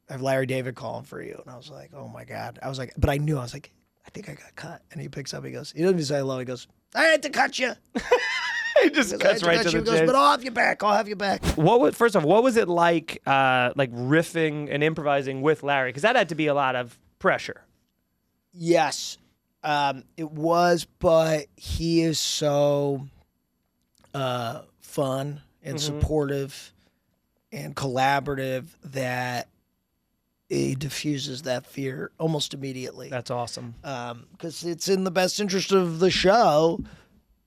I have Larry David calling for you. And I was like, oh my God. I was like, but I knew, I was like, I think I got cut. And he picks up, he goes, he doesn't even say hello. He goes, I had to cut you. He just cuts right to the chase. But I'll have you back. I'll have you back. First off, what was it like riffing and improvising with Larry? Because that had to be a lot of pressure. Yes, it was, but he is so fun and supportive and collaborative that it diffuses that fear almost immediately. That's awesome. Because it's in the best interest of the show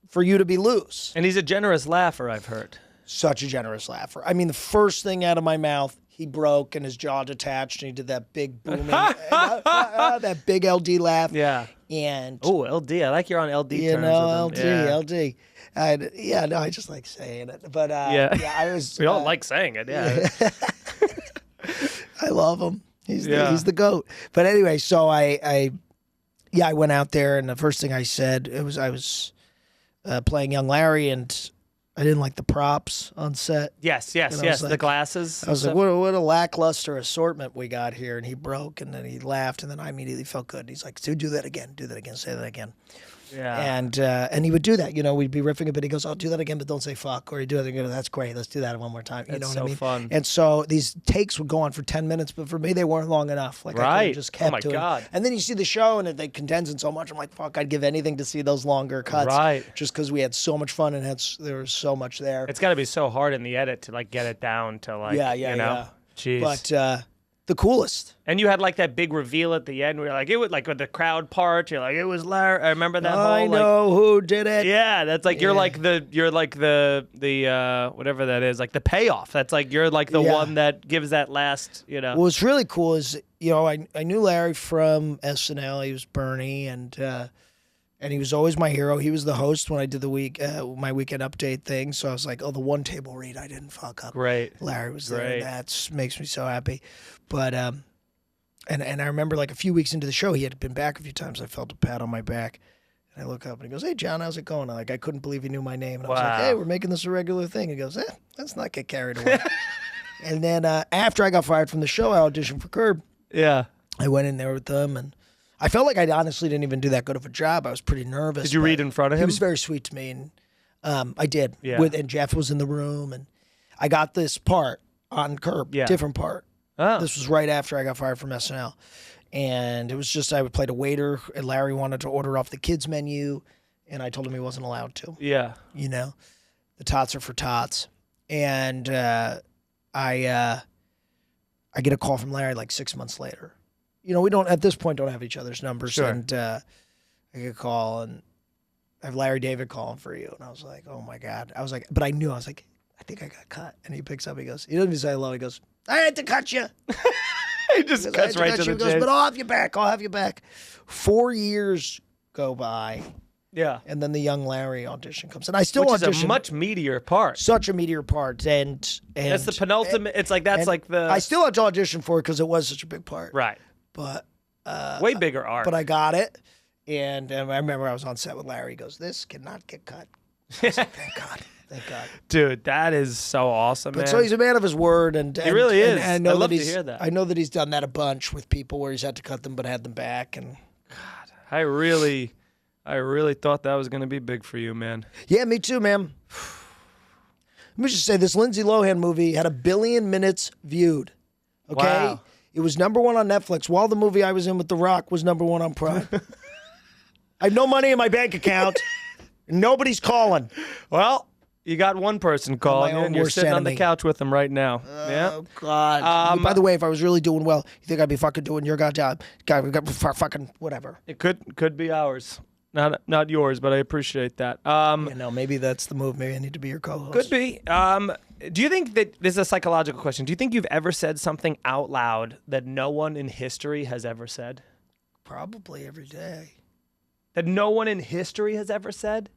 for you to be loose. And he's a generous laugher, I've heard. Such a generous laugher. I mean, the first thing out of my mouth, he broke and his jaw detached and he did that big booming, that big LD laugh. Yeah. And LD. I like you're on LD terms. LD, with him. LD. I just like saying it. But I was. We all like saying it, yeah. I love him. He's the GOAT. But anyway, so I went out there and the first thing I said, I was playing young Larry and I didn't like the props on set. Yes. Like, the glasses. I was like, what a lackluster assortment we got here. And he broke and then he laughed and then I immediately felt good. He's like, dude, do that again, say that again. Yeah. And he would do that. We'd be riffing a bit. He goes, "Oh, do that again, but don't say fuck." Or he'd do it again. That's great. Let's do that one more time. You know what I mean? Fun. And so these takes would go on for 10 minutes, but for me, they weren't long enough. Like I just kept doing. God. And then you see the show and they condense it so much. I'm like, fuck, I'd give anything to see those longer cuts. Right. Just because we had so much fun and there was so much there. It's got to be so hard in the edit to like get it down to like, you know? Jeez. But the coolest. And you had like that big reveal at the end where you're like, it was like with the crowd part, you're like, it was Larry. I remember that whole I know who did it. Yeah, that's like you're like the whatever that is, like the payoff. That's like you're like the one that gives that last, What's really cool is, I knew Larry from SNL. He was Bernie and he was always my hero. He was the host when I did the my weekend update thing. So I was like, oh, the one table read I didn't fuck up. Great. Larry was there. That makes me so happy. But and I remember like a few weeks into the show, he had been back a few times. I felt a pat on my back. And I look up and he goes, "Hey, John, how's it going?" I couldn't believe he knew my name. And I was like, "Hey, we're making this a regular thing." He goes, let's not get carried away. And then after I got fired from the show, I auditioned for Curb. Yeah. I went in there with them and I felt like I honestly didn't even do that good of a job. I was pretty nervous. Did you read in front of him? He was very sweet to me, and I did. Yeah. And Jeff was in the room, and I got this part on Curb, different part. Oh. This was right after I got fired from SNL, and it was just I played a waiter, and Larry wanted to order off the kids menu, and I told him he wasn't allowed to. Yeah. The tots are for tots, and I get a call from Larry like 6 months later. We don't at this point don't have each other's numbers. Sure. And I get a call and I have Larry David calling for you. And I was like, oh my God. I was like, but I knew, I was like, I think I got cut. And he picks up, he goes, he doesn't even say hello. He goes, I had to cut you. He just cuts right to the chase. But I'll have you back. I'll have you back. 4 years go by. Yeah. And then the young Larry audition comes. And I still audition. Which is a much meatier part. Such a meatier part. And that's the penultimate. It's like, that's like the. I still had to audition for it because it was such a big part. Right. But way bigger arc. But I got it, and I remember I was on set with Larry. He goes, "This cannot get cut." I was like, thank God, dude, that is so awesome, man. So he's a man of his word, and he really is. And I love to hear that. I know that he's done that a bunch with people where he's had to cut them but had them back. And God, I really thought that was going to be big for you, man. Yeah, me too, man. Let me just say, this Lindsay Lohan movie had 1 billion minutes viewed. Okay. Wow. It was #1 on Netflix while the movie I was in with The Rock was #1 on Prime. I have no money in my bank account. Nobody's calling. Well, you got one person calling you, and you're sitting on the couch with them right now. Oh, God. By the way, if I was really doing well, you think I'd be fucking doing your goddamn fucking whatever. It could be ours. Not yours, but I appreciate that. Maybe that's the move. Maybe I need to be your co-host. Could be. Do you think that this is a psychological question? Do you think you've ever said something out loud that no one in history has ever said? Probably every day. That no one in history has ever said?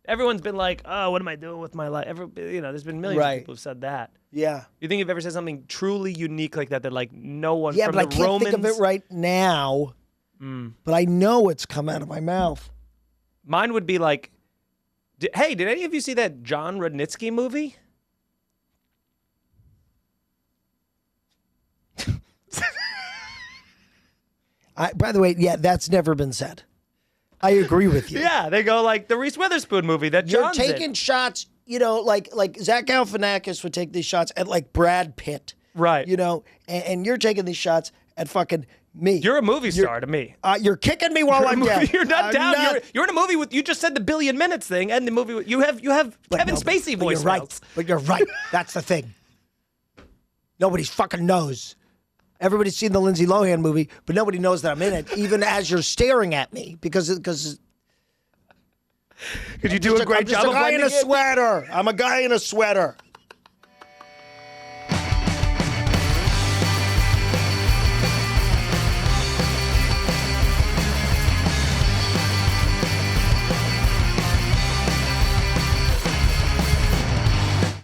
Everyone's been like, "Oh, what am I doing with my life?" There's been millions of people who've said that. Yeah. You think you've ever said something truly unique like that like no one? Yeah, from but the I can't Romans... think of it right now. But I know it's come out of my mouth. Mine would be like, hey, did any of you see that Jon Rudnitsky movie? By the way, yeah, that's never been said. I agree with you. Yeah, they go like the Reese Witherspoon movie that You're John's taking in. shots, like Zach Galifianakis would take these shots at like Brad Pitt. Right. And you're taking these shots at fucking me. You're a movie star to me. You're kicking me while I'm down. You're not down. You're in a movie with. You just said the Billion Minutes thing, and the movie you have Kevin Spacey voice. You're right. But you're right. That's the thing. Nobody fucking knows. Everybody's seen the Lindsay Lohan movie, but nobody knows that I'm in it, even as you're staring at me, because you do a great job of blending in. I'm a guy in a sweater.